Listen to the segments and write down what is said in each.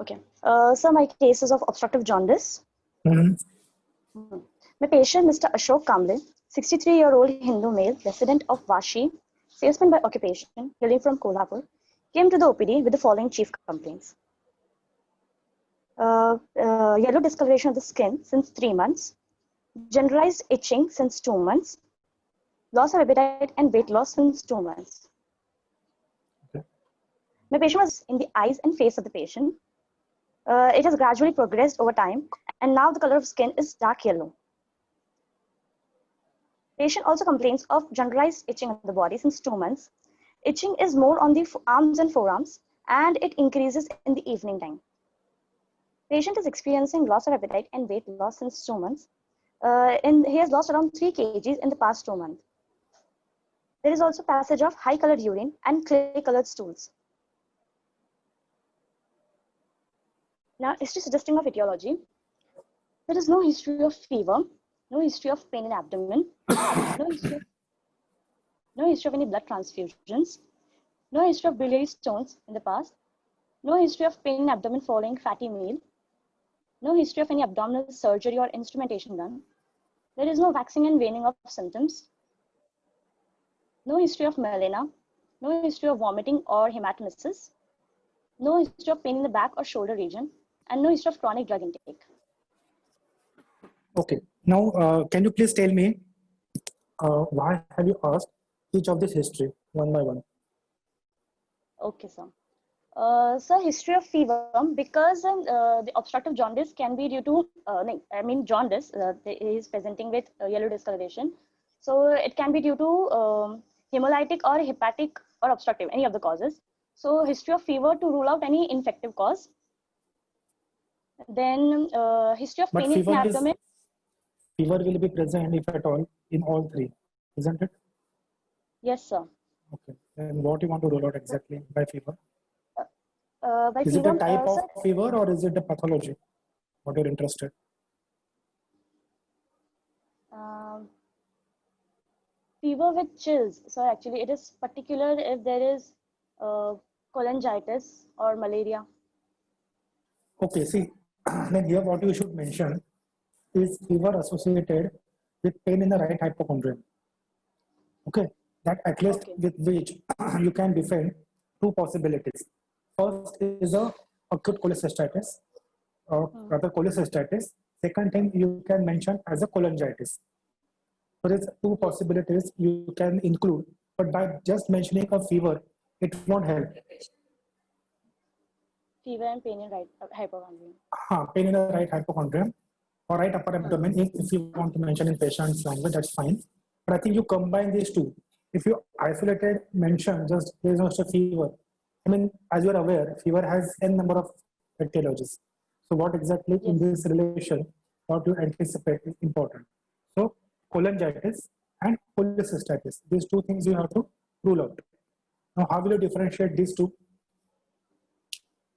Okay. So my case is of obstructive jaundice. Mhm. My patient, Mr. Ashok Kamble, 63-year-old Hindu male, resident of Vashi, salesman by occupation, hailing from Kolhapur, came to the OPD with the following chief complaints. Yellow discoloration of the skin since 3 months, generalized itching since 2 months, loss of appetite and weight loss since 2 months. Okay. My patient was in the eyes and face of the patient. It has gradually progressed over time, and now the color of skin is dark yellow. Patient also complains of generalized itching of the body since 2 months. Itching is more on the arms and forearms, and it increases in the evening time. Patient is experiencing loss of appetite and weight loss since 2 months. He has lost around 3 kgs in the past 2 months. There is also passage of high colored urine and clay colored stools. Now, history suggesting of etiology. There is no history of fever, no history of pain in abdomen, no history of any blood transfusions, no history of biliary stones in the past, no history of pain in abdomen following fatty meal, no history of any abdominal surgery or instrumentation done. There is no waxing and waning of symptoms, no history of melena, no history of vomiting or hematemesis, no history of pain in the back or shoulder region, and no history of chronic drug intake. Okay. Now, can you please tell me why have you asked each of this history one by one? Okay, sir. So history of fever, because the obstructive jaundice can be due to, jaundice is presenting with yellow discoloration. So it can be due to hemolytic or hepatic or obstructive, any of the causes. So history of fever to rule out any infective cause. Then history of But pain in abdomen. fever will be present if at all in all three, isn't it? Yes, sir. Okay. And what you want to rule out exactly by fever? By Is fever, it a type of sir, fever or is it a pathology? What you're interested? fever with chills. So actually it is particular if there is cholangitis or malaria. Okay, see, then here what you should mention is fever associated with pain in the right hypochondrium. Okay, that at least Okay. with which you can defend two possibilities. First is a acute cholecystitis, or rather cholecystitis. Second thing you can mention as a cholangitis. There is two possibilities you can include, but by just mentioning a fever, it won't help. Fever and pain in right hypochondrium. Pain in the right hypochondrium or right upper abdomen, if you want to mention in patient's language, that's fine. But I think you combine these two. If you isolated mention just there is no fever, I mean, as you are aware, fever has n number of etiologies. So what exactly in this relation, what you anticipate is important. So cholangitis and cholecystitis, these two things you have to rule out. Now, how will you differentiate these two?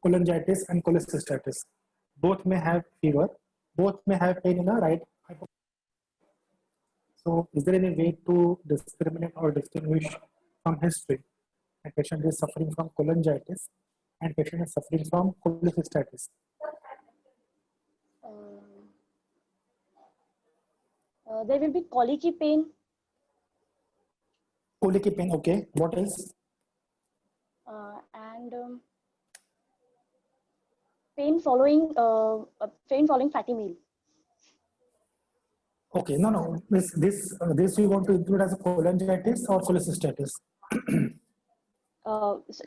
Cholangitis and cholecystitis. Both may have fever, both may have pain in the right hypochondrium. So, is there any way to discriminate or distinguish from history? A patient is suffering from cholangitis and patient is suffering from cholecystitis. There will be colicky pain. Colicky pain, okay. What else? And pain following fatty meal. Okay, no. This we want to include as a cholangitis or cholecystitis.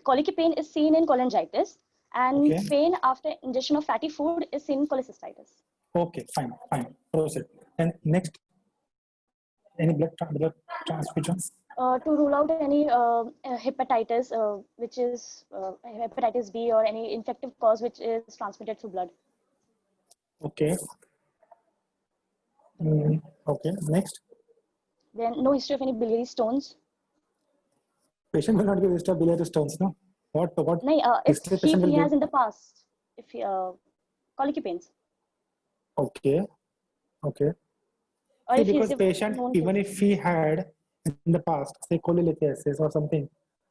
Colicky pain is seen in cholangitis, and Okay. pain after ingestion of fatty food is seen in cholecystitis. Okay, fine. Proceed. And next, any blood transfusions? To rule out any hepatitis, which is hepatitis B, or any infective cause which is transmitted through blood. Okay. Okay, next. Then no history of any biliary stones. Patient will not give history of biliary stones, no? What If history patient will he has give? in the past, if he, colicky pains. Okay. Or See, if he because received patient, known even cases. if he had in the past, say cholelithiasis or something,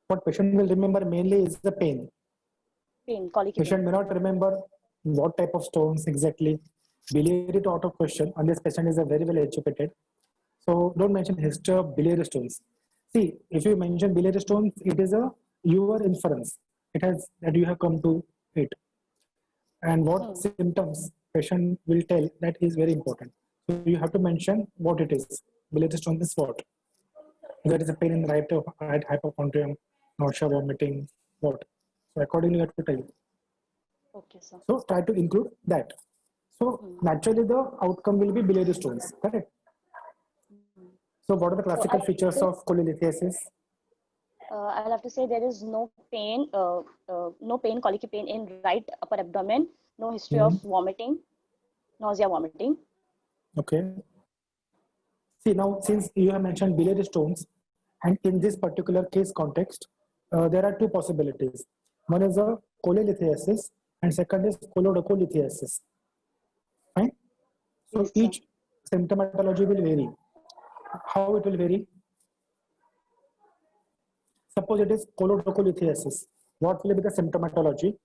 what patient will remember mainly is the pain. pain, colicky Patient pain. may not remember what type of stones exactly. Biliary out of question unless patient is a very well educated. So don't mention history of biliary stones. See, if you mention biliary stones, it is a your inference. It has that you have come to it. And what symptoms patient will tell, that is very important. So you have to mention what it is. Biliary stone is what? There is a pain in the right hypochondrium, nausea, vomiting, what? So accordingly, you have to tell you. Okay, sir. So try to include that. So naturally, the outcome will be biliary stones, correct? So what are the classical features of cholelithiasis? I'll have to say there is no pain, colicky pain in right upper abdomen, no history of vomiting, nausea, vomiting. Okay. See, now since you have mentioned biliary stones, and in this particular case context, there are two possibilities. One is a cholelithiasis, and second is colodocolithiasis. Fine. So Yes, sir. each symptomatology will vary. How it will vary? Suppose it is colodocolithiasis. What will be the symptomatology?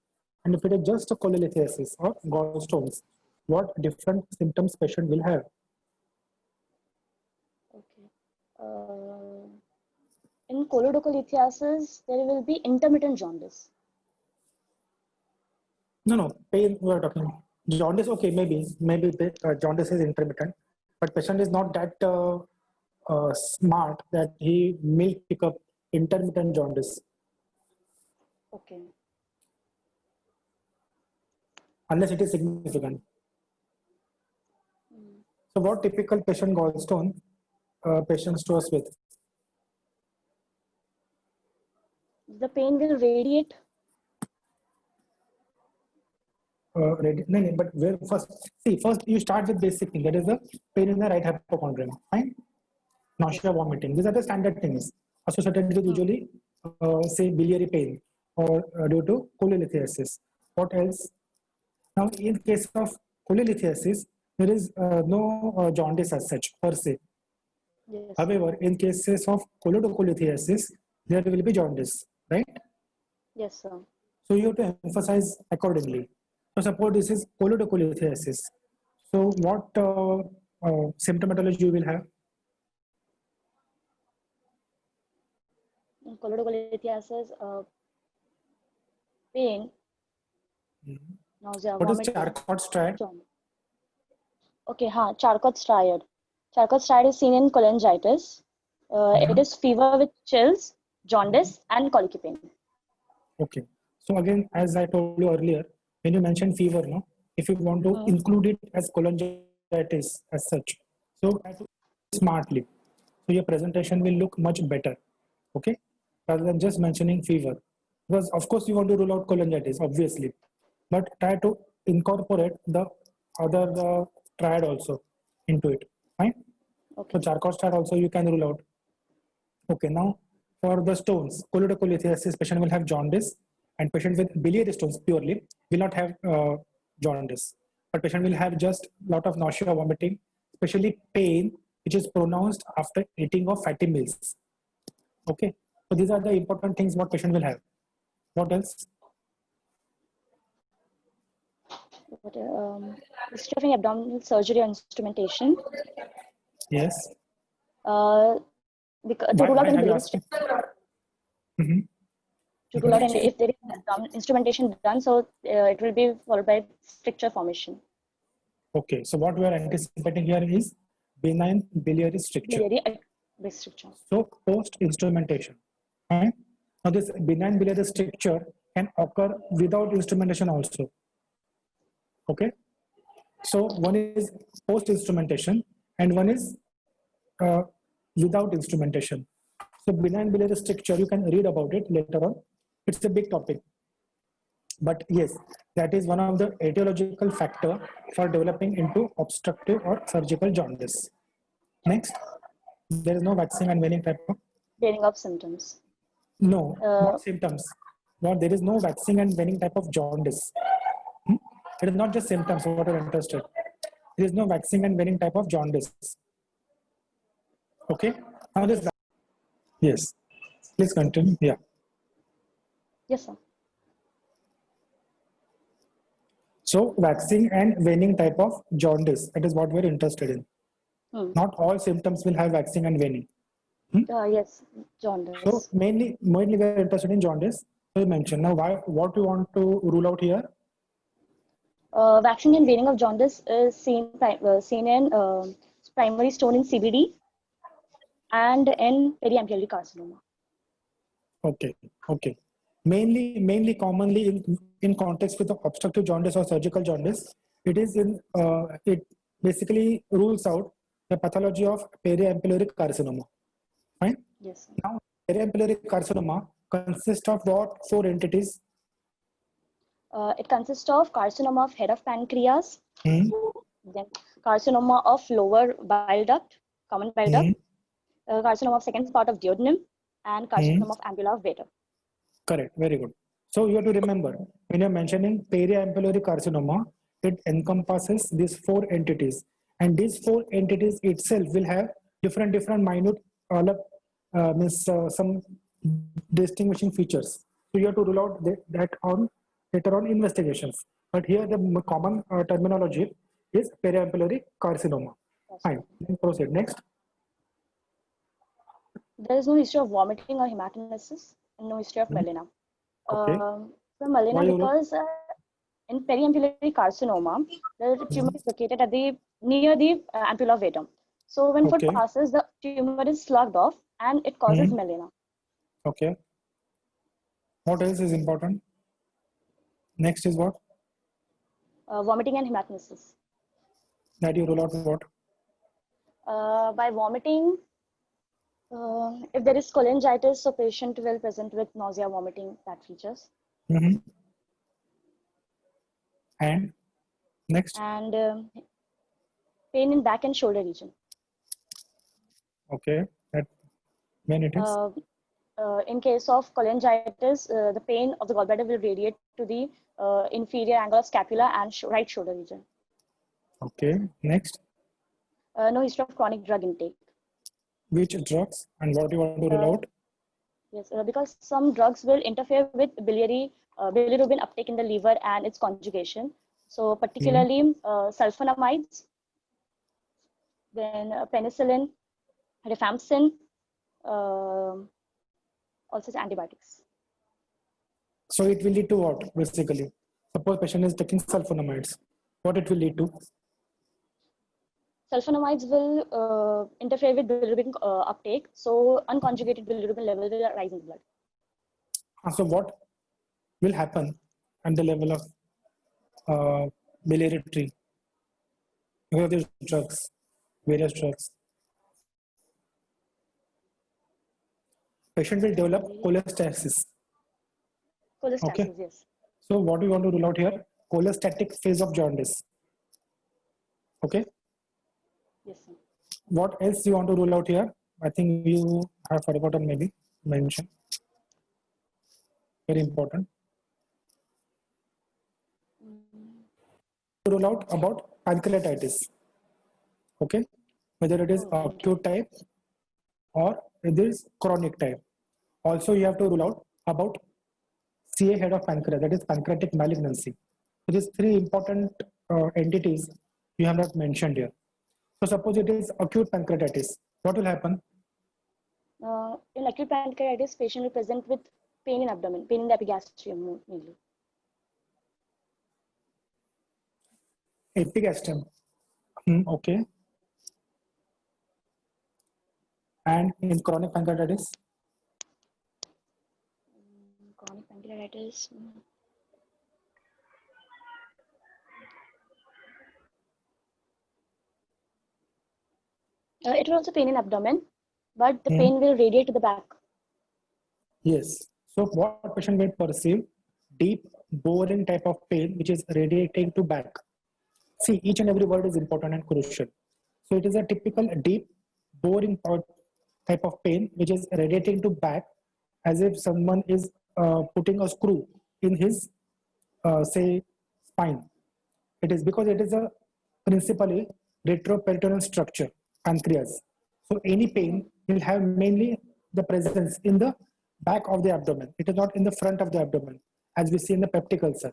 And if it is just a cholelithiasis or gallstones, what different symptoms patient will have? Okay. In colodocolithiasis, there will be intermittent jaundice. No, pain we are talking. Jaundice, okay, maybe jaundice is intermittent, but patient is not that smart that he may pick up intermittent jaundice Okay. unless it is significant. So, what typical patient gallstone patients to us with? The pain will radiate. No, but where first? See, first you start with basic thing. That is the pain in the right hypochondrium. Fine. Nausea, vomiting. These are the standard things associated with usually, say, biliary pain or due to cholelithiasis. What else? Now, in case of cholelithiasis, there is no jaundice as such per se. Yes. However, in cases of colodocolithiasis, there will be jaundice, right? Yes, sir. So you have to emphasize accordingly. So suppose this is colodocolithiasis. So what symptomatology you will have? In colodocolithiasis, pain, nausea, What is vomiting. Charcot's triad? Okay, Charcot's triad. Charcot's triad is seen in cholangitis. It is fever with chills, jaundice, and colicky pain. Okay. So again, as I told you earlier, when you mention fever, no, if you want to include it as cholangitis as such, so try to smartly. So your presentation will look much better. Okay, rather than just mentioning fever, because of course you want to rule out cholangitis, obviously, but try to incorporate the other triad also into it. Fine. Okay. So Charcot's triad also you can rule out. Okay, now for the stones, colodocolithiasis patient will have jaundice, and patient with biliary stones purely will not have jaundice. But patient will have just lot of nausea, vomiting, especially pain, which is pronounced after eating of fatty meals. Okay, so these are the important things what patient will have. What else? But, history of abdominal surgery or instrumentation. Yes. To rule out Why any have you biliary asked? to rule out any, if there is instrumentation done, so it will be followed by stricture formation. Okay, so what we are anticipating here is benign biliary stricture. Biliary stricture. So post instrumentation. Right? Now this benign biliary stricture can occur without instrumentation also. Okay. So one is post instrumentation and one is uh, without instrumentation. So benign biliary stricture, you can read about it later on. It's a big topic. But yes, that is one of the etiological factor for developing into obstructive or surgical jaundice. Next, there is no waxing and waning type of. Bearing of symptoms. No, what symptoms? Well, there is no waxing and waning type of jaundice. It is not just symptoms what are interested. There is no waxing and waning type of jaundice. Okay. Now this. Yes. Please continue. Yeah. Yes, sir. So waxing and waning type of jaundice, that is what we're interested in. Not all symptoms will have waxing and waning. Yes, So jaundice. mainly we're interested in jaundice. So you mentioned now what you want to rule out here. Waxing and waning of jaundice is seen in primary stone in CBD and in periampullary carcinoma. Okay. Mainly commonly in context with the obstructive jaundice or surgical jaundice, it basically rules out the pathology of periampullary carcinoma. Fine. Yes. Now, periampullary carcinoma consists of what four entities? It consists of carcinoma of head of pancreas, Hmm. then carcinoma of lower bile duct, common bile duct, carcinoma of second part of duodenum, and carcinoma of ampulla of beta. Correct. Very good. So you have to remember when you're mentioning periampullary carcinoma, it encompasses these four entities, and these four entities itself will have different minute some distinguishing features. So you have to rule out that on later on investigations. But here the common terminology is periampullary carcinoma. Fine. Proceed next. There is no history of vomiting or hematemesis, and no history of melena. Okay. So melena because in periampullary carcinoma, the tumor is located at near the ampulla of Vatum. So when food passes, the tumor is slugged off and it causes melena. Okay. What else is important? Next is what? Vomiting and hematemesis. That you rule out what? By vomiting, if there is cholangitis, so patient will present with nausea, vomiting, that features. And next? And pain in back and shoulder region. Okay. That when it is? In case of cholangitis, the pain of the gallbladder will radiate to the inferior angle of scapula and right shoulder region. Okay. Next? No history of chronic drug intake. Which drugs and what you want to rule out? Yes, because some drugs will interfere with bilirubin uptake in the liver and its conjugation. So particularly sulfonamides, then penicillin, rifampicin, also antibiotics. So it will lead to what basically? Suppose patient is taking sulfonamides. What it will lead to? Sulfonamides will interfere with bilirubin uptake, so unconjugated bilirubin level will rise in the blood. So what will happen at the level of biliary? Because of these drugs, various drugs. Patient will develop cholestasis. Cholestasis, yes. So what do you want to rule out here? Cholestatic phase of jaundice. Okay. Yes, sir. What else you want to rule out here? I think you have forgotten maybe mention. Very important. Rule out about pancreatitis. Okay. Whether it is acute type or it is chronic type. Also, you have to rule out about CA head of pancreas, that is pancreatic malignancy. So these three important entities you have not mentioned here. So suppose it is acute pancreatitis. What will happen? In acute pancreatitis, patient will present with pain in abdomen, pain in the epigastrium mainly. Epigastrium. Okay. And in chronic pancreatitis? Chronic pancreatitis. It will also pain in abdomen, but the pain will radiate to the back. Yes. So what patient will perceive? Deep, boring type of pain, which is radiating to back. See, each and every word is important and crucial. So it is a typical deep, boring type of pain, which is radiating to back, as if someone is putting a screw in his, say, spine. It is because it is a principally retroperitoneal structure, pancreas. So any pain will have mainly the presence in the back of the abdomen. It is not in the front of the abdomen, as we see in the peptic ulcer.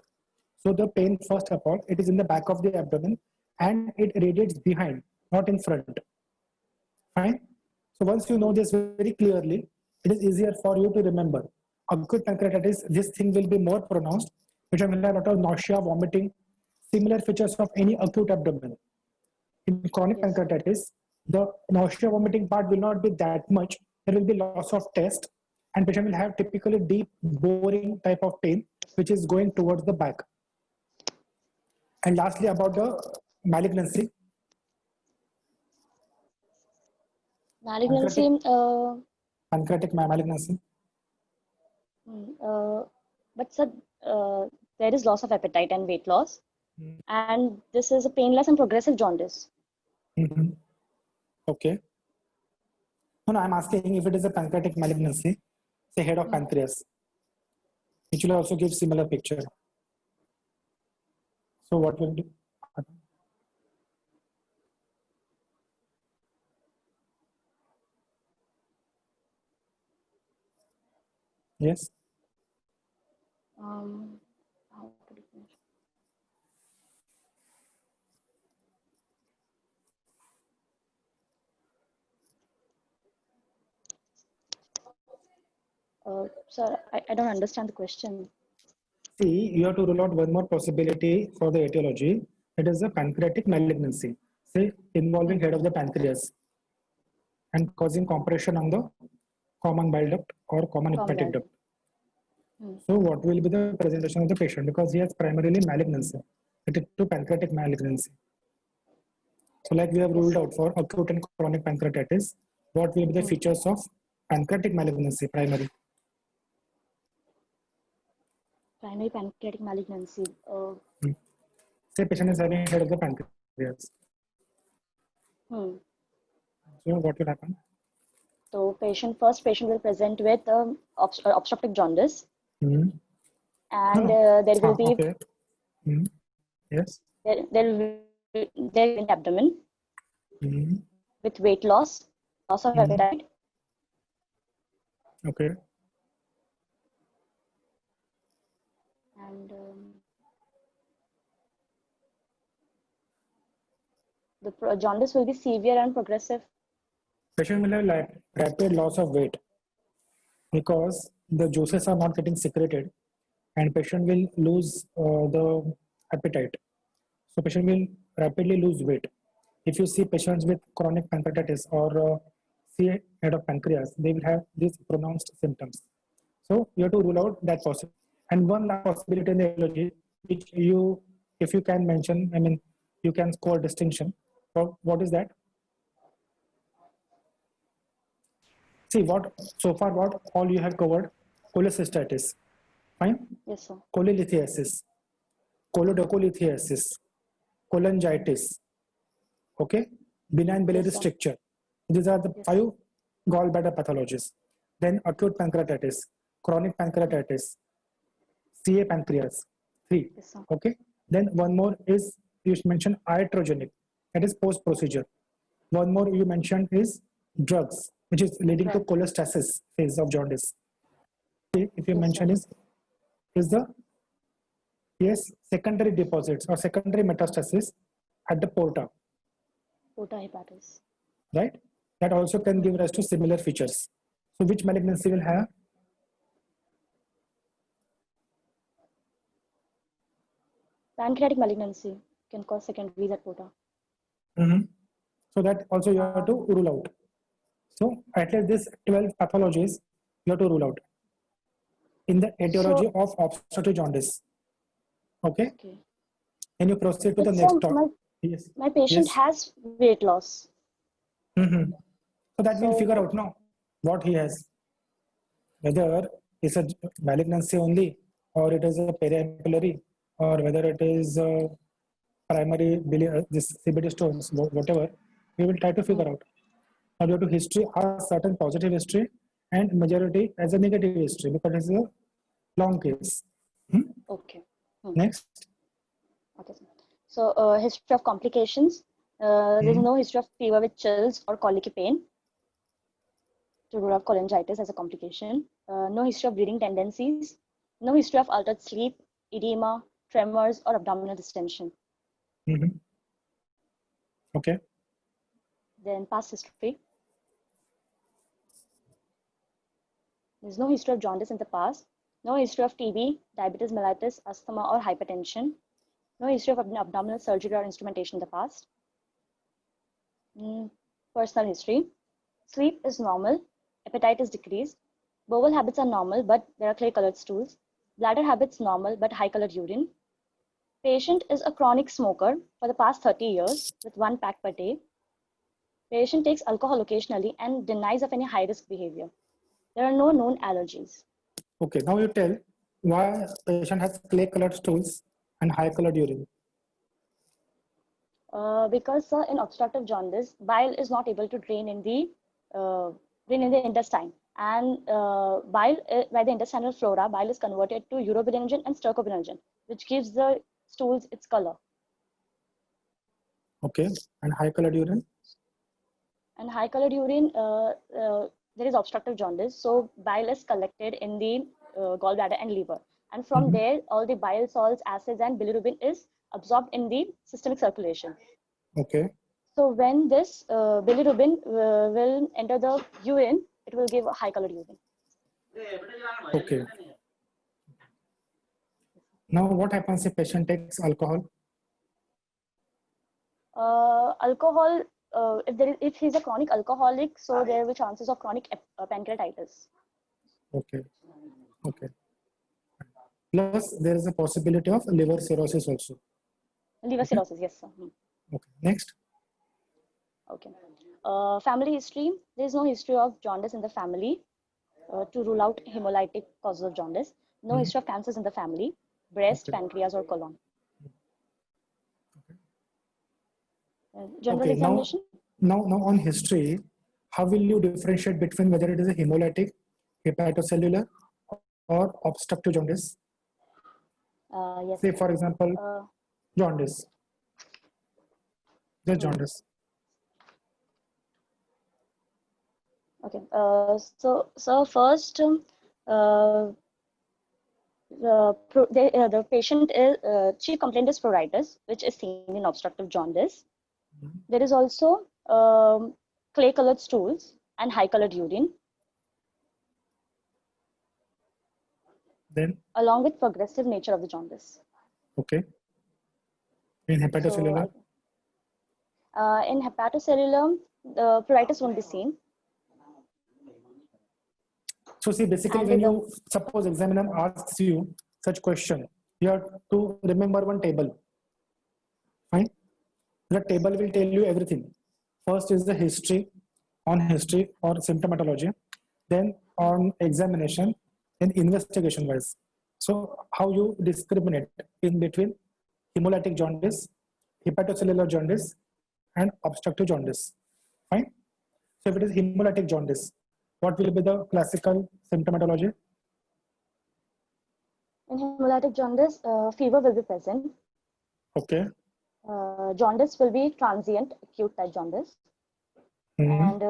So the pain, first of all, it is in the back of the abdomen and it radiates behind, not in front. Fine. So once you know this very clearly, it is easier for you to remember. Acute pancreatitis, this thing will be more pronounced, which will have a lot of nausea, vomiting, similar features of any acute abdomen. In chronic Yes, sir. pancreatitis, the nausea vomiting part will not be that much. There will be loss of taste, and patient will have typically deep, boring type of pain, which is going towards the back. And lastly, about the malignancy. Malignancy, Pancreatic malignancy. uh, but sir, there is loss of appetite and weight loss, and this is a painless and progressive jaundice. Mhm. Okay. No, I'm asking if it is a pancreatic malignancy, say head of pancreas, which will also give similar picture. So what will do? Yes. How to define? Sir, I don't understand the question. See, you have to rule out one more possibility for the etiology. It is a pancreatic malignancy, say involving head of the pancreas and causing compression on the common bile duct or common hepatic duct. So what will be the presentation of the patient? Because he has primarily malignancy, related to pancreatic malignancy. So like we have ruled out for acute and chronic pancreatitis, what will be the features of pancreatic malignancy primary? Primary pancreatic malignancy. Say patient is having head of the pancreas. So what will happen? So first patient will present with obstructive jaundice, No, and no. there will be Okay. Yes. there will be an abdomen with weight loss, loss of appetite, Okay. and the jaundice will be severe and progressive. Patient will have like rapid loss of weight because the juices are not getting secreted, and patient will lose the appetite. So patient will rapidly lose weight. If you see patients with chronic pancreatitis or see head of pancreas, they will have these pronounced symptoms. So you have to rule out that possibility. And one last possibility in the etiology, which you, if you can mention, I mean, you can score distinction. What is that? See what so far what all you have covered: cholecystitis, fine, Yes, sir. cholelithiasis, choledocholithiasis, cholangitis, okay, benign biliary Yes, sir. stricture. These are the 5 gallbladder pathologies. Then acute pancreatitis, chronic pancreatitis, CA pancreas, 3. Yes, sir. Okay. Then one more is you mentioned iatrogenic, that is post procedure. One more you mentioned is drugs, which is leading to cholestasis phase of jaundice. If you Yes, mention sir. is the secondary deposits or secondary metastasis at the porta, Porta hepatis. right? That also can give rise to similar features. So which malignancy will have? Pancreatic malignancy can cause secondaries at porta. So that also you have to rule out. So at least this 12 pathologies you have to rule out in the etiology So, of obstructive jaundice. Okay. okay. Can you proceed to the But next sir, talk? Yes. my patient Yes. has weight loss. So that we'll figure So, out now what he has. Whether it's a malignancy only, or it is a periampullary, or whether it is primary this CBD stones, whatever, we will try to figure out. Now due to history, are certain positive history and majority as a negative history because it's a long case. okay. Next. Okay. So, history of complications. There's no history of fever with chills or colicky pain to rule out cholangitis as a complication. No history of bleeding tendencies. No history of altered sleep, edema, tremors, or abdominal distension. Mhm. Okay. Then past history. There's no history of jaundice in the past. No history of TB, diabetes mellitus, asthma, or hypertension. No history of abdominal surgery or instrumentation in the past. Personal history. Sleep is normal. Appetite is decreased. Bowel habits are normal, but there are clay-colored stools. Bladder habits normal, but high-colored urine. Patient is a chronic smoker for the past 30 years with 1 pack per day. Patient takes alcohol occasionally and denies of any high-risk behavior. There are no known allergies. Okay. Now you tell why patient has clay-colored stools and high-colored urine. Because in obstructive jaundice, bile is not able to drain in the intestine, and bile by the intestinal flora, bile is converted to urobilinogen and stercobilinogen, which gives the stools its color. Okay. And high-colored urine. And high-colored urine, there is obstructive jaundice, so bile is collected in the gallbladder and liver, and from there, all the bile salts, acids, and bilirubin is absorbed in the systemic circulation. Okay. So when this bilirubin will enter the urine, it will give a high-colored urine. Okay. Now, what happens if patient takes alcohol? Alcohol, if he's a chronic alcoholic, so there will be chances of chronic pancreatitis. Okay. Okay. Plus, there is a possibility of liver cirrhosis also. Liver cirrhosis, yes, sir. Okay. Next. Okay. Family history. There is no history of jaundice in the family to rule out hemolytic causes of jaundice. No history of cancers in the family, breast, Okay. pancreas, or colon. General Okay. examination. Now on history, how will you differentiate between whether it is a hemolytic, hepatocellular, or obstructive jaundice? Yes. Say, for example, jaundice. Just jaundice. Okay. So first, the patient is chief complaint is pruritus, which is seen in obstructive jaundice. There is also clay-colored stools and high-colored urine. Then, along with progressive nature of the jaundice. okay. In hepatocellular, In hepatocellular, the pruritus won't be seen. so see, basically, And when you suppose examiner asks you such question, you have to remember one table. Fine. The table will tell you everything. First is the history, on history or symptomatology, then on examination, then investigation wise. So how you discriminate in between hemolytic jaundice, hepatocellular jaundice, and obstructive jaundice. Fine. So if it is hemolytic jaundice, what will be the classical symptomatology? in hemolytic jaundice, fever will be present. Okay. Jaundice will be transient, acute type jaundice. And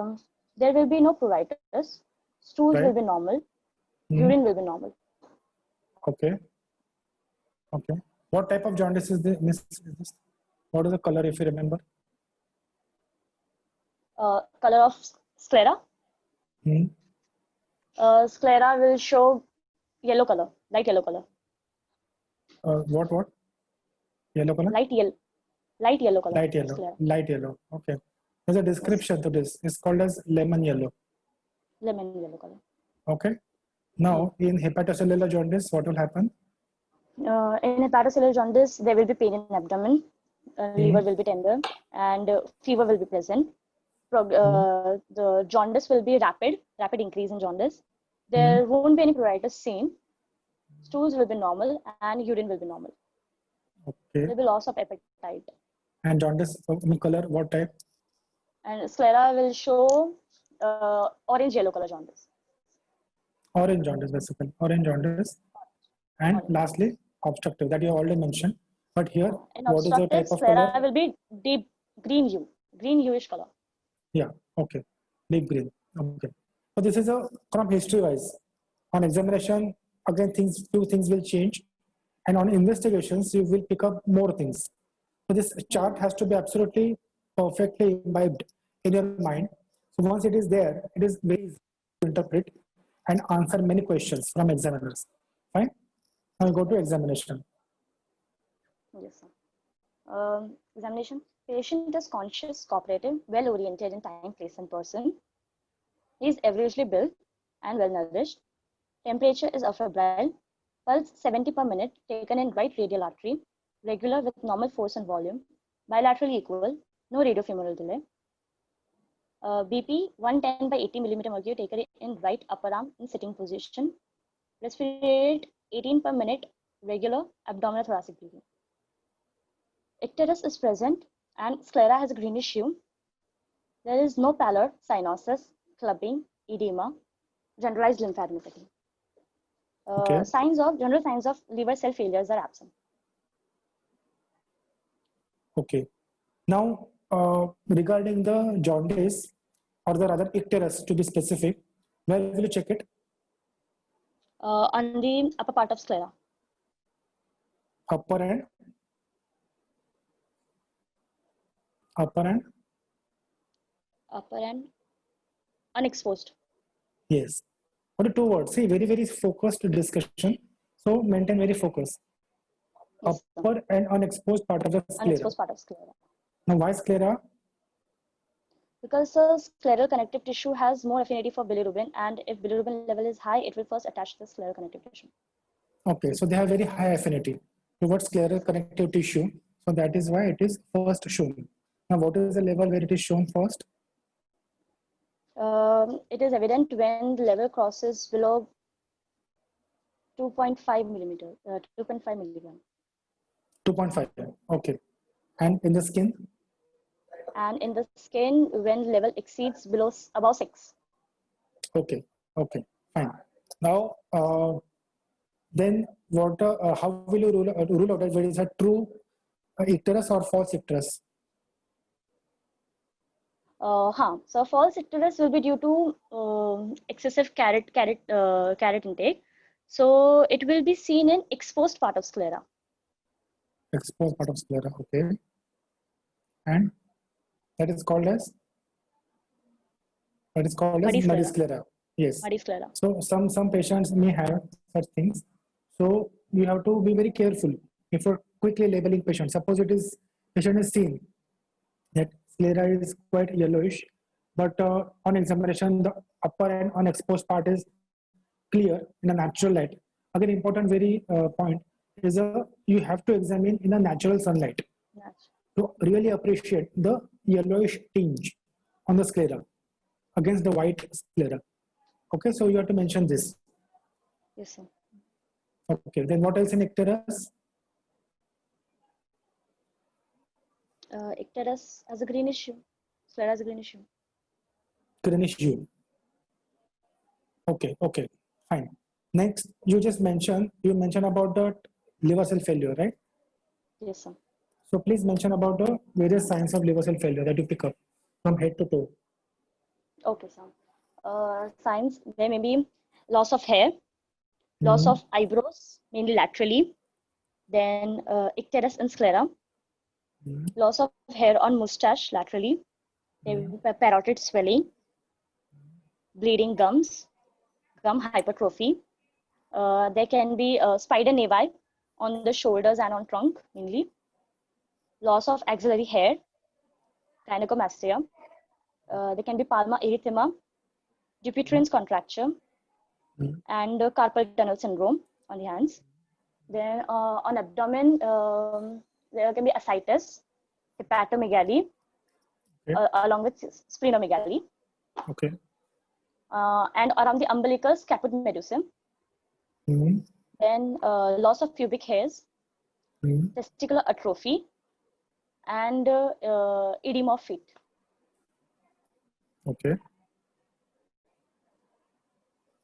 there will be no pruritus. Stools will be normal. Urine will be normal. Okay. Okay. What type of jaundice is this? What is the color, if you remember? Color of sclera. Sclera will show yellow color, light yellow color. What? Yellow color? Light yellow. Light yellow color. Light yellow. Sclera. Light yellow. Okay. There's a description to this. It's called as lemon yellow. Lemon yellow color. Okay. Now, in hepatocellular jaundice, what will happen? In hepatocellular jaundice, there will be pain in abdomen, liver will be tender, and fever will be present. The jaundice will be rapid increase in jaundice. There won't be any pruritus seen. Stools will be normal and urine will be normal. Okay. There will be loss of appetite. And jaundice color, what type? And sclera will show orange yellow color jaundice. Orange jaundice, basically. Orange jaundice. And lastly, obstructive, that you already mentioned. But here, in what is the type of sclera color? will be deep green hue, green hueish color. Yeah, okay. Deep green. Okay. So this is a from history wise. On examination, again, few things will change. And on investigations, you will pick up more things. So this chart has to be absolutely perfectly imbibed in your mind. So once it is there, it is very easy to interpret and answer many questions from examiners. Fine. Now we go to examination. Yes, sir. Examination. Patient is conscious, cooperative, well-oriented in time, place, and person. He is averagely built and well-nourished. Temperature is febrile. Pulse 70 per minute, taken in right radial artery. Regular with normal force and volume. Bilaterally equal. No radiofemoral delay. BP 110 by 80 millimeter mercury, taken in right upper arm in sitting position. Respiratory rate 18 per minute, regular abdominal thoracic breathing. Icterus is present and sclera has a greenish hue. There is no pallor, cyanosis, clubbing, edema, generalized lymphadenopathy. Okay. General signs of liver cell failures are absent. Okay. Now, regarding the jaundice or the rather icterus to be specific, where will you check it? On the upper part of sclera. Upper and Unexposed. yes. Only two words. See, very, very focused discussion. So maintain very focus. Yes, Upper and unexposed part of the sclera. unexposed part of sclera. Now, why sclera? Because scleral connective tissue has more affinity for bilirubin, and if bilirubin level is high, it will first attach to the scleral connective tissue. Okay, so they have very high affinity towards scleral connective tissue. So that is why it is first shown. Now, what is the level where it is shown first? It is evident when the level crosses below 2.5 millimeter, 2.5 milligram. 2.5. Okay. And in the skin? And in the skin, when the level exceeds above 6. Okay. Okay. Fine. Now, then what? How will you rule out whether it is a true icterus or false icterus? So false icterus will be due to excessive carrot intake. So it will be seen in exposed part of sclera. Exposed part of sclera. Okay. And that is called as muddy sclera. Yes. Muddy sclera. So some patients may have such things. So you have to be very careful before quickly labeling patient. Suppose patient is seen that sclera is quite yellowish, but on examination the upper and unexposed part is clear in a natural light. Again, important very point is you have to examine in a natural sunlight to really appreciate the yellowish tinge on the sclera against the white sclera. Okay, so you have to mention this. Yes, sir. Okay, then what else in icterus? Icterus has a greenish hue. Sclera has a greenish hue. Greenish hue. Okay, okay, fine. Next, you mentioned about the liver cell failure, right? Yes, sir. So please mention about the various signs of liver cell failure that you pick up from head to toe. Okay, sir. Signs, there may be loss of hair, loss of eyebrows, mainly laterally, then icterus and sclera, loss of hair on mustache laterally, parotid swelling, bleeding gums, gum hypertrophy. There can be spider nevi on the shoulders and on trunk mainly, loss of axillary hair, gynecomastia. There can be palmar erythema, Dupuytren's contracture, and carpal tunnel syndrome on the hands. Then on abdomen, there can be ascites, hepatomegaly, along with splenomegaly. Okay. And around the umbilicus, caput medusum. Then loss of pubic hairs, testicular atrophy, and edema of feet. Okay.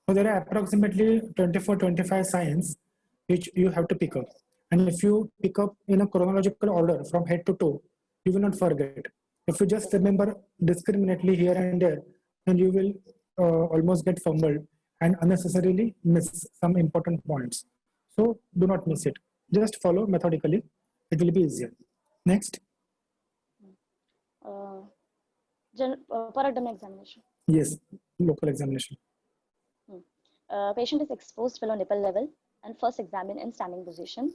So there are approximately 24-25 signs which you have to pick up. And if you pick up in a chronological order from head to toe, you will not forget. If you just remember discriminately here and there, then you will almost get fumbled and unnecessarily miss some important points. So do not miss it. Just follow methodically. It will be easier. Next. Per abdomen examination. Yes, local examination. Patient is exposed below nipple level and first examined in standing position.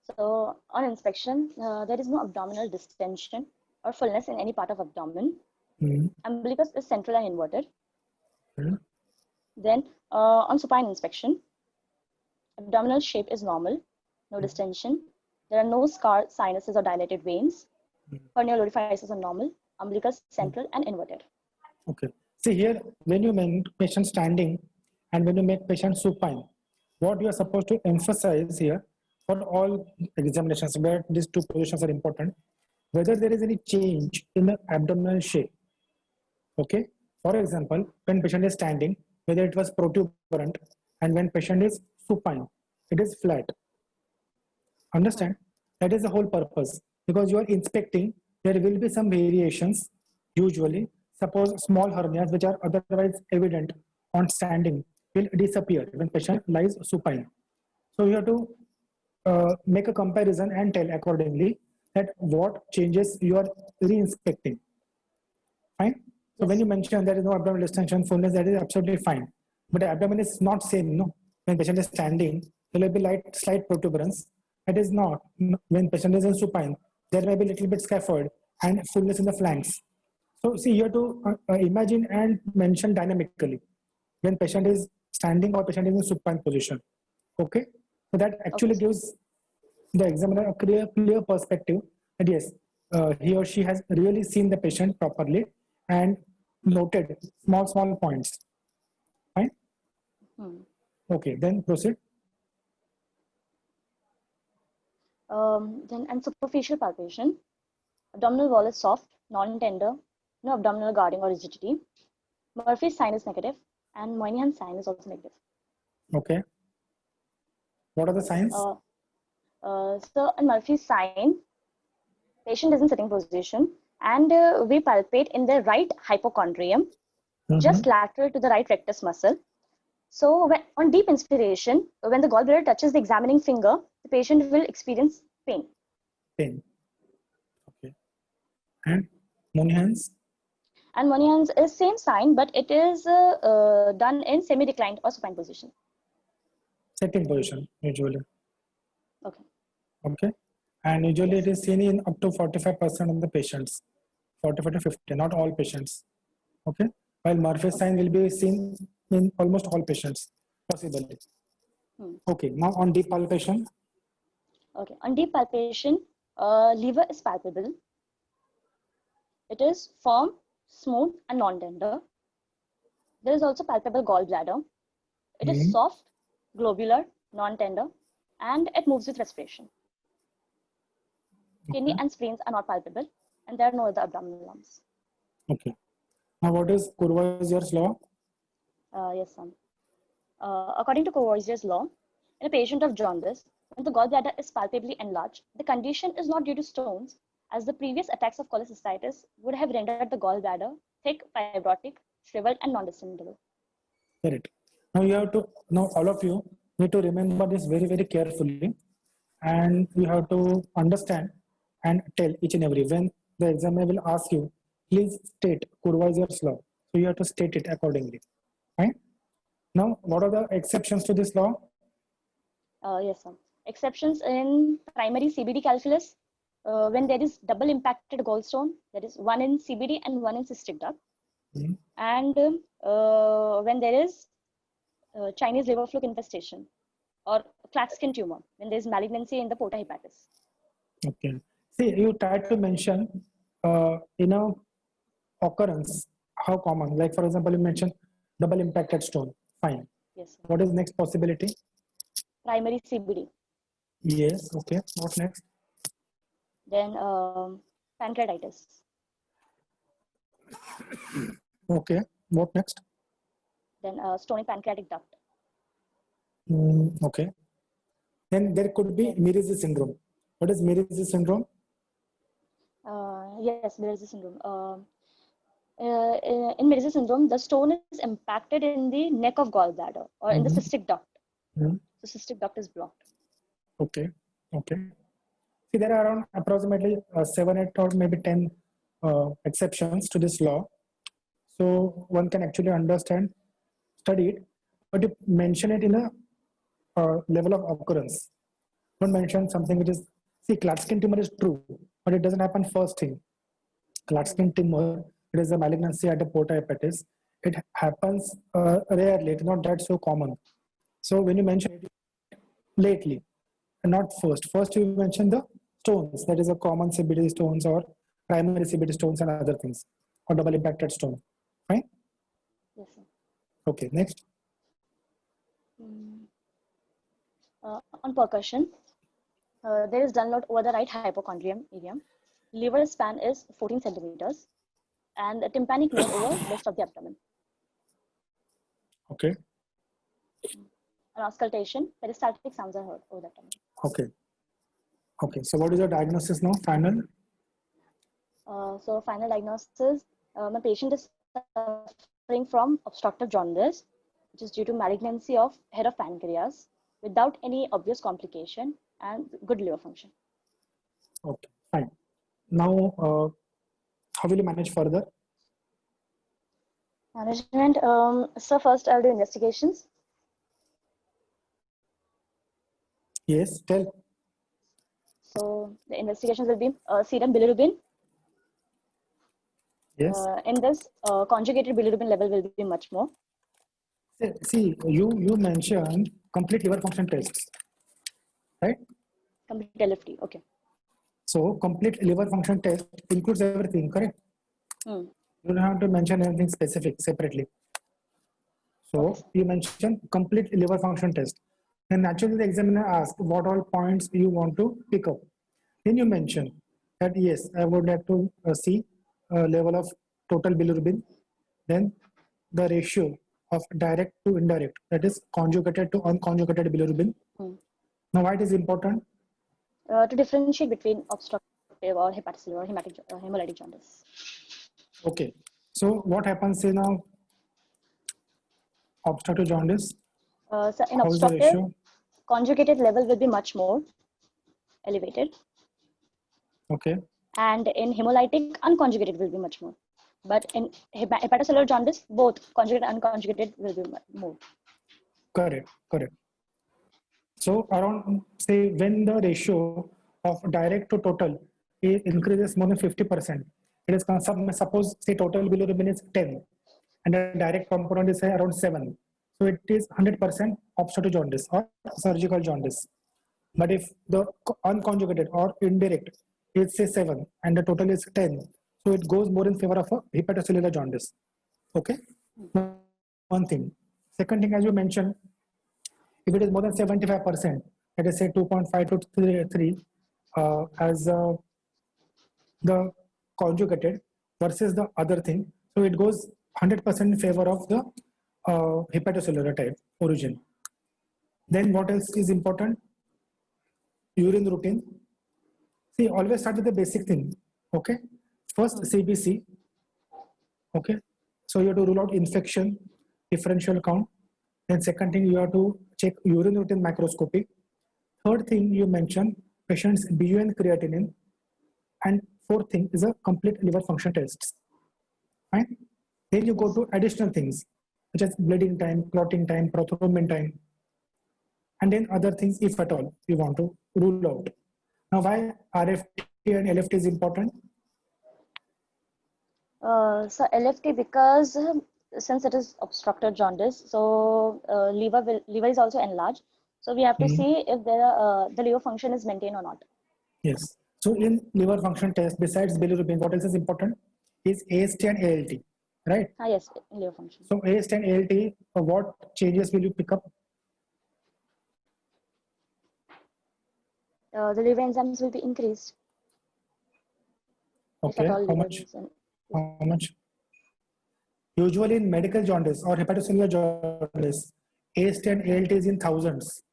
So on inspection, there is no abdominal distension or fullness in any part of abdomen. Umbilicus is central and inverted. Then on supine inspection, abdominal shape is normal, no distension. There are no scar, sinuses, or dilated veins. Hernial orifices are normal. Umbilicus central and inverted. Okay. See here, when you make patient standing and when you make patient supine, what you are supposed to emphasize here for all examinations where these two positions are important, whether there is any change in the abdominal shape. Okay. For example, when patient is standing, whether it was protuberant, and when patient is supine, it is flat. Understand? That is the whole purpose. Because you are inspecting, there will be some variations. Usually, suppose small hernias which are otherwise evident on standing will disappear when patient lies supine. So you have to make a comparison and tell accordingly that what changes you are re-inspecting. Fine. So when you mention there is no abdominal distension, fullness, that is absolutely fine. But the abdomen is not same. No, when patient is standing, there will be slight protuberance. It is not. When patient is in supine, there may be a little bit scaphoid and fullness in the flanks. So see, you have to imagine and mention dynamically when patient is standing or patient is in supine position. Okay, so that actually gives the examiner a clear perspective that yes, he or she has really seen the patient properly and noted small points. Fine. Okay, then proceed. Then and superficial palpation. Abdominal wall is soft, non-tender, no abdominal guarding or rigidity. Murphy's sign is negative, and Moynihan's sign is also negative. Okay. What are the signs? So in Murphy's sign, patient is in sitting position, and we palpate in the right hypochondrium, just lateral to the right rectus muscle. So when, on deep inspiration, when the gallbladder touches the examining finger, the patient will experience pain. Pain. Okay. And Moynihan's? And Moynihan's is same sign, but it is done in semi-reclined or supine position. Sitting position, usually. Okay. Okay. And usually it is seen in up to 45% of the patients. 45 to 50, not all patients. Okay. While Murphy's sign will be seen in almost all patients, possibly. Okay. Now on deep palpation. Okay. On deep palpation, liver is palpable. It is firm, smooth, and non-tender. There is also palpable gallbladder. It is soft, globular, non-tender, and it moves with respiration. Kidney and spleens are not palpable, and there are no other abdominal lumps. Okay. Now, what is Courvoisier's law? Yes, sir. According to Courvoisier's law, in a patient of jaundice, when the gallbladder is palpably enlarged, the condition is not due to stones, as the previous attacks of cholecystitis would have rendered the gallbladder thick, fibrotic, shriveled, and non-distendable. Correct. Now you have to, now all of you need to remember this very carefully, and you have to understand and tell each and every. When the examiner will ask you, please state Courvoisier's law. So you have to state it accordingly. Right? Now, what are the exceptions to this law? Yes, sir. Exceptions in primary CBD calculus, when there is double impacted gallstone, that is one in CBD and one in cystic duct. And when there is Chinese liver fluke infestation or Klatskin tumor, when there is malignancy in the porta hepatis. Okay. See, you tried to mention, occurrence, how common. Like, for example, you mentioned double impacted stone. Fine. Yes, sir. What is next possibility? Primary CBD. Yes. Okay. What next? Then pancreatitis. Okay. What next? Then stony pancreatic duct. Okay. Then there could be Mersey syndrome. What is Mersey syndrome? Yes, Mersey syndrome. In Mersey syndrome, the stone is impacted in the neck of gallbladder or in the cystic duct. So cystic duct is blocked. Okay. Okay. See, there are around approximately 7, 8, or maybe 10 exceptions to this law. So one can actually understand, study it, but you mention it in a level of occurrence. Don't mention something which is, see, Klatskin tumor is true, but it doesn't happen first thing. Klatskin tumor, it is a malignancy at the porta hepatis. It happens rarely, it's not that so common. So when you mention it lately, and not first. First, you mentioned the stones, that is a common CBD stones or primary CBD stones and other things, or double impacted stone. Fine? Yes, sir. Okay, next. On percussion, there is download over the right hypochondrium area. Liver span is 14 centimeters, and the tympanic node over rest of the abdomen. Okay, On auscultation, peristaltic sounds are heard over the abdomen. okay. Okay, so what is your diagnosis now? Final? So final diagnosis, my patient is suffering from obstructive jaundice, which is due to malignancy of head of pancreas without any obvious complication and good liver function. Okay, fine. Now, how will you manage further? Management, so first I'll do investigations. Yes, tell. So the investigations will be serum bilirubin. Yes. In this, conjugated bilirubin level will be much more. See, you mentioned complete liver function tests, right? Complete LFT, okay. So complete liver function test includes everything, correct? Hmm. You don't have to mention anything specific separately. So Okay, you mentioned complete liver function test. And naturally the examiner asks what all points you want to pick up. Then you mention that yes, I would like to see a level of total bilirubin, then the ratio of direct to indirect, that is conjugated to unconjugated bilirubin. Now why it is important? to differentiate between obstructive or hepatocellular or hemolytic jaundice. Okay, so what happens in a obstructive jaundice? So in How is the obstructive, ratio? conjugated level will be much more elevated. Okay. And in hemolytic, unconjugated will be much more. But in hepatocellular jaundice, both conjugated and unconjugated will be more. Correct, correct. So around, say, when the ratio of direct to total increases more than 50%, it is suppose say total bilirubin is 10 and the direct component is say around 7. So it is 100% obstructive jaundice or surgical jaundice. But if the unconjugated or indirect is say 7 and the total is 10, so it goes more in favor of a hepatocellular jaundice. Okay, one thing. Second thing, as you mentioned, if it is more than 75%, let us say 2.5 to 3 as the conjugated versus the other thing, so it goes 100% in favor of the hepatocellular type origin. Then what else is important? Urine routine. See, always start with the basic thing. Okay, first CBC. Okay, so you have to rule out infection, differential count. Then second thing, you have to check urine routine microscopy. Third thing you mentioned, patient's BUN creatinine. And fourth thing is a complete liver function tests. Fine. Then you go to additional things, such as bleeding time, clotting time, prothrombin time, and then other things, if at all, you want to rule out. Now, why RFT and LFT is important? So LFT, because since it is obstructive jaundice, so liver is also enlarged. So we have to see if the liver function is maintained or not. Yes. So in liver function test, besides bilirubin, what else is important? Is AST and ALT, right? Yes, liver function. So AST and ALT, what changes will you pick up? The liver enzymes will be increased. Okay, how much? How much? Usually in medical jaundice or hepatocellular jaundice, AST and ALT is in thousands.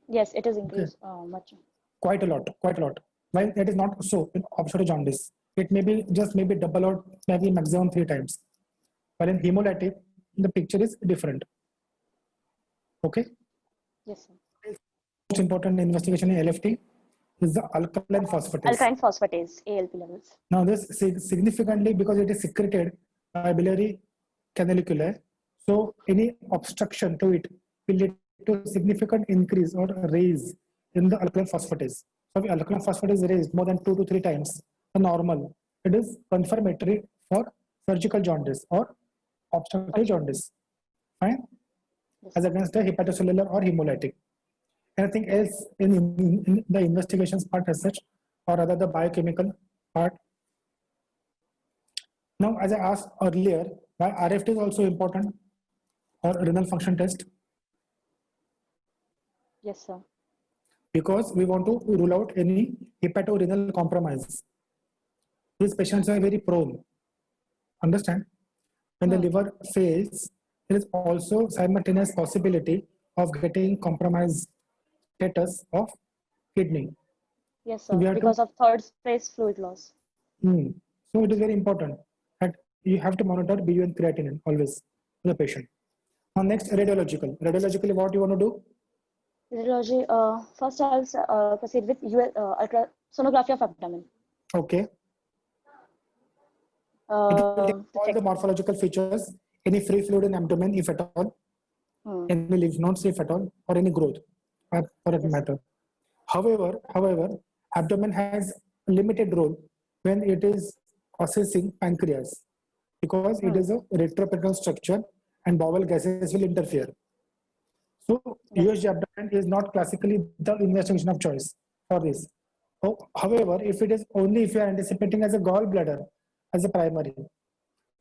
Yes, it is increased much. Quite a lot, quite a lot. While that is not so in obstructive jaundice, it may be just maybe double or maybe maximum 3 times. But in hemolytic, the picture is different. Okay. Yes, sir. Most most important investigation in LFT is the alkaline phosphatase. Alkaline phosphatase, ALP levels. Now this significantly, because it is secreted by biliary canaliculi, so any obstruction to it will lead to significant increase or raise in the alkaline phosphatase. So if alkaline phosphatase is raised more than 2 to 3 times the normal, it is confirmatory for surgical jaundice or obstructive jaundice. Fine? Yes. As against the hepatocellular or hemolytic. Anything else in the investigations part as such, or rather the biochemical part? Now, as I asked earlier, why RFT is also important, or renal function test? Yes, sir. Because we want to rule out any hepatorenal compromise. These patients are very prone. Understand? When the liver fails, there is also simultaneous possibility of getting compromised status of kidney. Yes, So sir. we have Because of third phase fluid loss. So it is very important that you have to monitor BU and creatinine always for the patient. Now next, radiological. Radiologically, what you want to do? Radiology. First, I'll proceed with ultrasonography of abdomen. Okay. It will take all check. the morphological features, any free fluid in abdomen, if at all, any lymph nodes, if at all, or any growth, for that matter. However, abdomen has a limited role when it is assessing pancreas, because it is a retroperitoneal structure and bowel gases will interfere. So USG abdomen is not classically the investigation of choice for this. However, if it is only if you are anticipating as a gallbladder as a primary,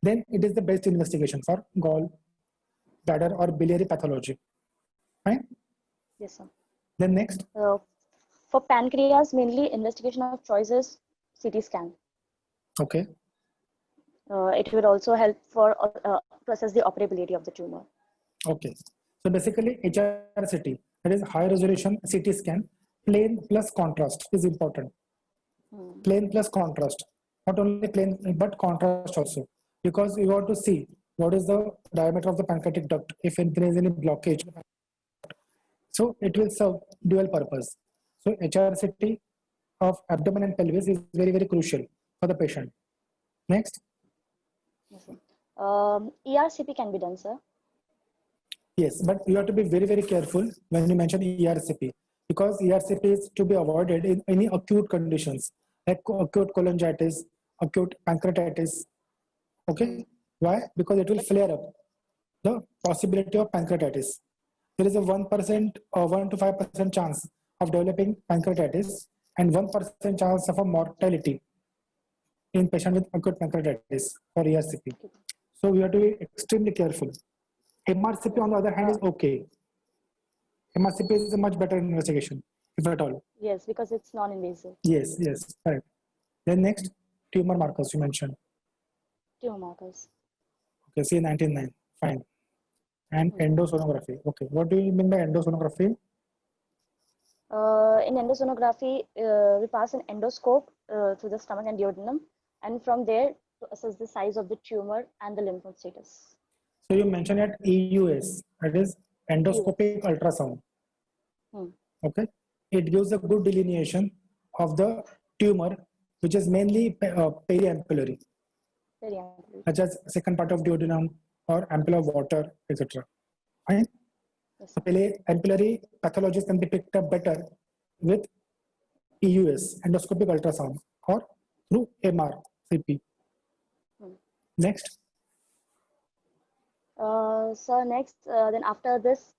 then it is the best investigation for gallbladder or biliary pathology. Right? Yes, sir. Then next. For pancreas, mainly investigation of choice is CT scan. Okay. It will also help for to assess the operability of the tumor. Okay. So basically, HRCT, that is high resolution CT scan, plain plus contrast is important. Plain plus contrast, not only plain but contrast also, because you want to see what is the diameter of the pancreatic duct if there is any blockage. So it will serve dual purpose. So HRCT of abdomen and pelvis is very, very crucial for the patient. Next. Yes, ERCP can be done, sir. Yes, but you have to be very, very careful when you mention ERCP, because ERCP is to be avoided in any acute conditions like acute cholangitis, acute pancreatitis. Okay, why? Because it will flare up the possibility of pancreatitis. There is a 1% or 1 to 5% chance of developing pancreatitis and 1% chance of a mortality in patient with acute pancreatitis for ERCP. So we have to be extremely careful. MRCP on the other hand is okay. MRCP is a much better investigation, if at all. Yes, because it's non-invasive. Yes, correct. Then next, tumor markers you mentioned. Tumor markers. Okay, C99, fine. And endosonography. Okay, what do you mean by endosonography? In endosonography, we pass an endoscope through the stomach and duodenum, and from there to assess the size of the tumor and the lymph node status. So you mentioned at EUS, that is endoscopic ultrasound. Okay, it gives a good delineation of the tumor, which is mainly periampullary, such as second part of duodenum or ampulla of water, etc. Fine. Yes. So ampullary pathologies can be picked up better with EUS, endoscopic ultrasound, or through MRCP. Next. So next, then after this,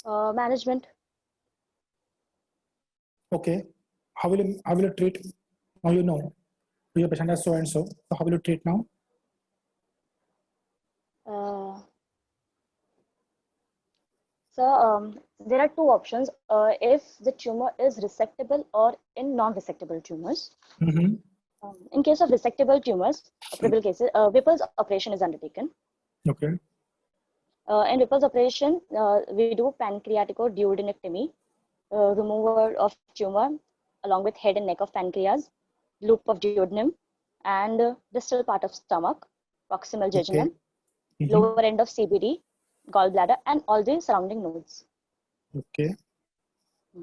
management. Okay, how will you treat? Now you know your patient has so and so. So how will you treat now? So there are two options. If the tumor is resectable or in non-resectable tumors. In case of resectable tumors, operable cases, Whipple's operation is undertaken. Okay. In Whipple's operation, we do pancreaticoduodenectomy, removal of tumor along with head and neck of pancreas, loop of duodenum, and distal part of stomach, proximal jejunum, lower end of CBD, gallbladder, and all the surrounding nodes. Okay.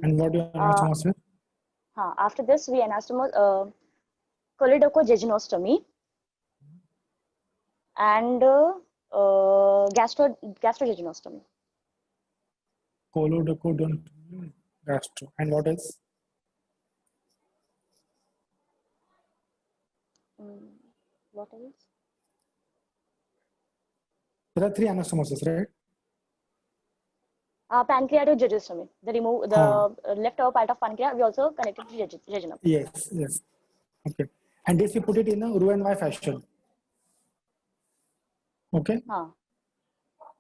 And what do you anastomose with? After this, we anastomose choledochojejinostomy and gastrojejinostomy. Colodocodontally, gastro. And what else? What else? There are 3 anastomoses, right? Pancreatojejustomy. The leftover part of pancreas, we also connected to jejunum. Yes, yes. Okay. And this we put it in a Roux-en-Y fashion. Okay.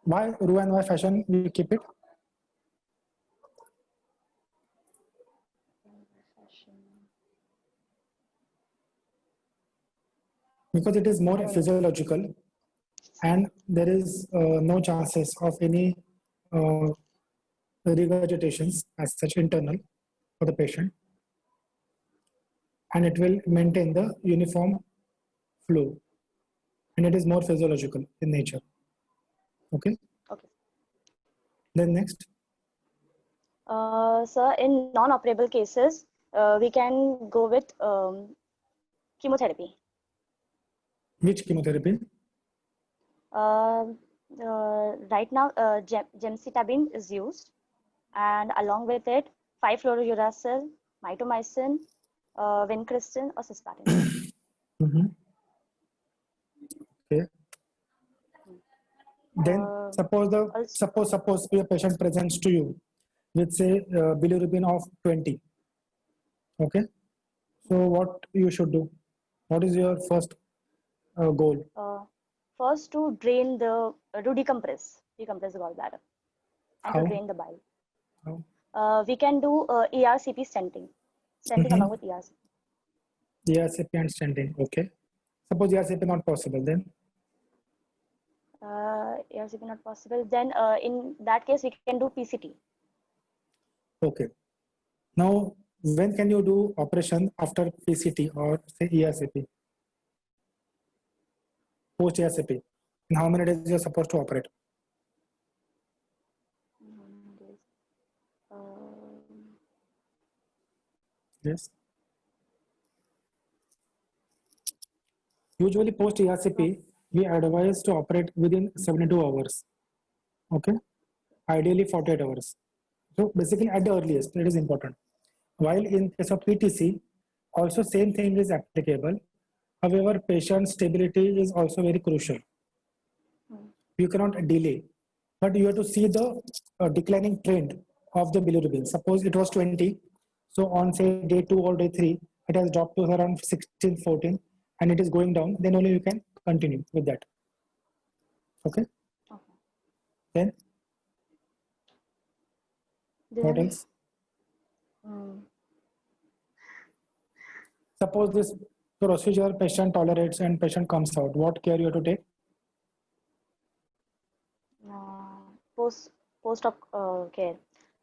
Why Roux-en-Y fashion we keep it? Because it is more physiological and there is no chances of any regurgitations as such internal for the patient, and it will maintain the uniform flow, and it is more physiological in nature. Okay. Then next. Sir, in non-operable cases, we can go with chemotherapy. Which chemotherapy? Right now, gemcitabine is used, and along with it, 5-fluorouracil, mitomycin, vincristine, or cisplatin. Okay. Then suppose a patient presents to you with say bilirubin of 20. Okay. So what you should do? What is your first goal? First, to drain the decompress the gallbladder and to drain the bile. We can do ERCP stenting along with ERCP. ERCP and stenting. Okay. Suppose ERCP not possible, then? ERCP not possible, then in that case we can do PCT. Okay. Now, when can you do operation after PCT or say ERCP? Post ERCP. In how many days you are supposed to operate? Yes. Usually post ERCP, we advise to operate within 72 hours. Okay. Ideally 48 hours. So basically at the earliest, it is important. While in case of PTC, also same thing is applicable. However, patient stability is also very crucial. You cannot delay, but you have to see the declining trend of the bilirubin. Suppose it was 20, so on say day 2 or day 3, it has dropped to around 16, 14, and it is going down, then only you can continue with that. Okay? Then what else? Suppose this procedure patient tolerates and patient comes out, what care you have to take? Post-op care.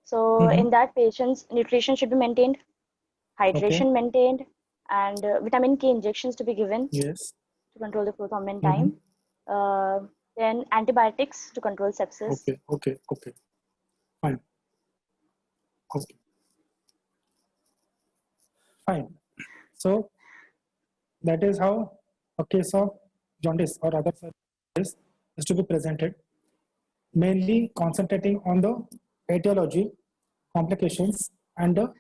So in that, patient's nutrition should be maintained, hydration maintained, and vitamin K injections to be given. Yes. To control the growth hormone time. Then antibiotics to control sepsis. Okay. Fine. Okay. Fine. So that is how a case of jaundice or other is to be presented, mainly concentrating on the etiology, complications, and the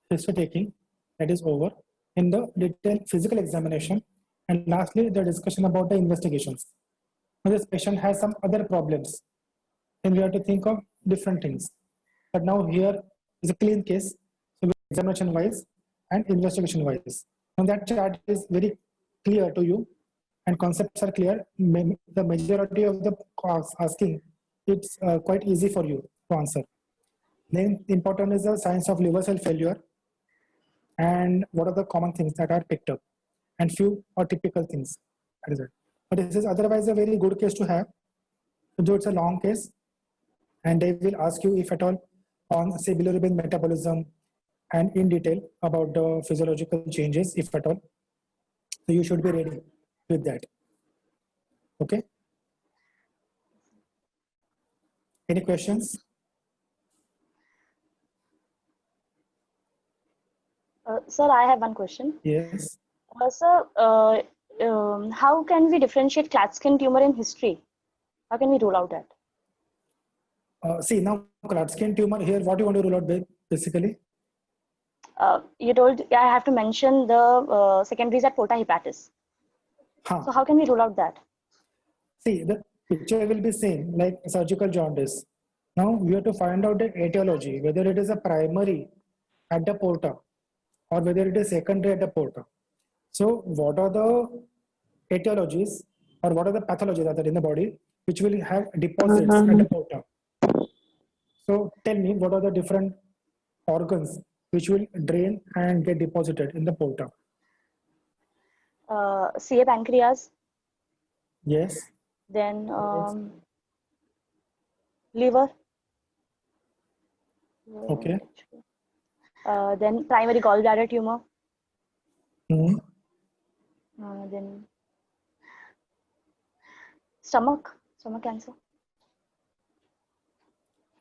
history taking. That is over in the detailed physical examination, and lastly the discussion about the investigations. Now this patient has some other problems, then we have to think of different things. But now here is a clean case, so examination wise and investigation wise. Now that chart is very clear to you and concepts are clear. The majority of the asking, it's quite easy for you to answer. Then important is the signs of liver cell failure and what are the common things that are picked up and few are typical things. But this is otherwise a very good case to have. Though it's a long case, and they will ask you if at all on say bilirubin metabolism and in detail about the physiological changes, if at all. So you should be ready with that. Okay. Any questions? Sir, I have one question. Yes. Sir, how can we differentiate Klatskin tumor in history? How can we rule out that? See now, Klatskin tumor here. What do you want to rule out basically? You told I have to mention the secondaries at porta hepatis. Huh. So how can we rule out that? See, the picture will be same like surgical jaundice. Now we have to find out the etiology, whether it is a primary at the porta or whether it is secondary at the porta. So what are the etiologies or what are the pathologies that are in the body which will have deposits at the porta? So tell me, what are the different organs which will drain and get deposited in the porta? CA pancreas, Yes. then liver, Okay. then primary gallbladder tumor, Mhm. then stomach cancer.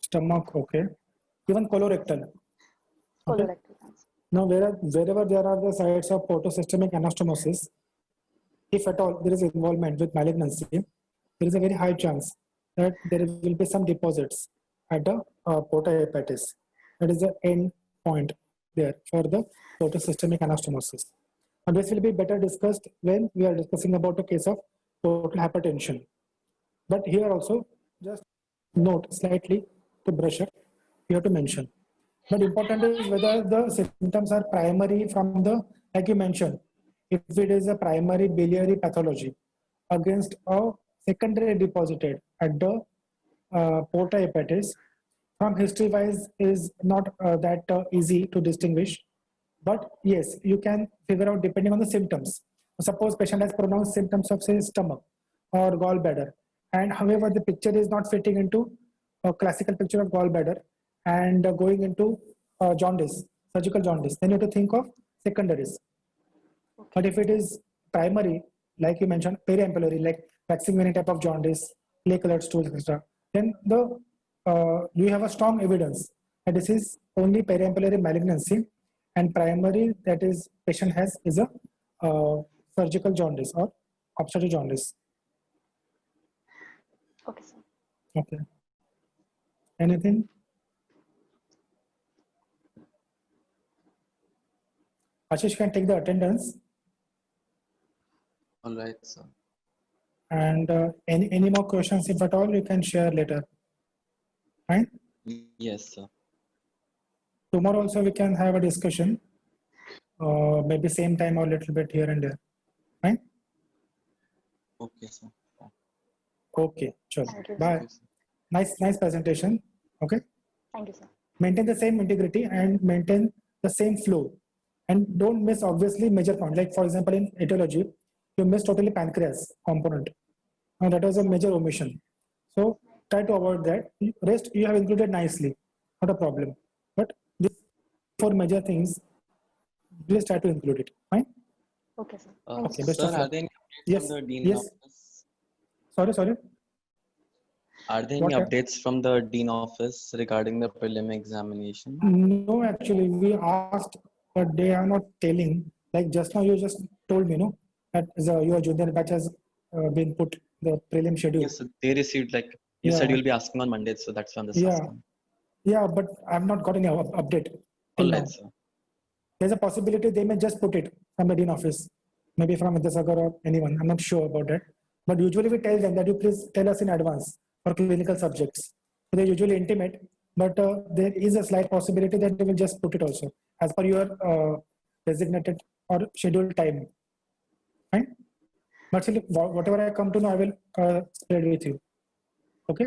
Stomach, okay. Even colorectal. Okay. Colorectal cancer. Now, wherever there are the sites of portosystemic anastomosis, if at all there is involvement with malignancy, there is a very high chance that there will be some deposits at the porta hepatis. That is the end point there for the portosystemic anastomosis. And this will be better discussed when we are discussing about the case of portal hypertension. But here also, just note slightly to brush up, you have to mention. But important is whether the symptoms are primary from the, like you mentioned, if it is a primary biliary pathology against a secondary deposited at the porta hepatis, from history wise is not that easy to distinguish. But yes, you can figure out depending on the symptoms. Suppose patient has pronounced symptoms of say stomach or gallbladder, and however the picture is not fitting into a classical picture of gallbladder and going into jaundice, surgical jaundice, then you have to think of secondaries. Okay. But if it is primary, like you mentioned, periampullary, like waxing any type of jaundice, clay colored stools, etc., then you have a strong evidence that this is only periampullary malignancy, and primary that is patient has is a surgical jaundice or obstetric jaundice. Okay, sir. Okay. Anything? Ashish can take the attendance. All right, sir. And any more questions, if at all, you can share later. Fine. Yes, sir. Tomorrow also we can have a discussion. Maybe same time or little bit here and there. Fine. Okay, sir. Okay. Sure. Thank you. Bye. Thank you, sir. Nice presentation. Okay. Thank you, sir. Maintain the same integrity and maintain the same flow. And don't miss obviously major point. Like for example, in etiology, you missed totally pancreas component. And that was a major omission. So try to avoid that. Rest you have included nicely. Not a problem. But these four major things, please try to include it. Fine? Okay, sir. Okay, Thank you, best sir. of Sir, are luck. there any updates Yes, from the Dean yes. office? Sorry. Are there any What? updates from the Dean office regarding the prelim examination? No, actually, we asked, but they are not telling. Like just now, you just told me, no, that your junior batch has been put the prelim schedule. Yes, sir. They received you said Yeah. you'll be asking on Monday, so that's why I'm just Yeah, asking. yeah, but I've not got any update till All now. right, sir. There's a possibility they may just put it from the dean office, maybe from Vidyasagar or anyone. I'm not sure about that. But usually we tell them that you please tell us in advance for clinical subjects. So they usually intimate, but there is a slight possibility that they will just put it also as per your designated or scheduled time. Fine. But still, whatever I come to know, I will spread with you. Okay.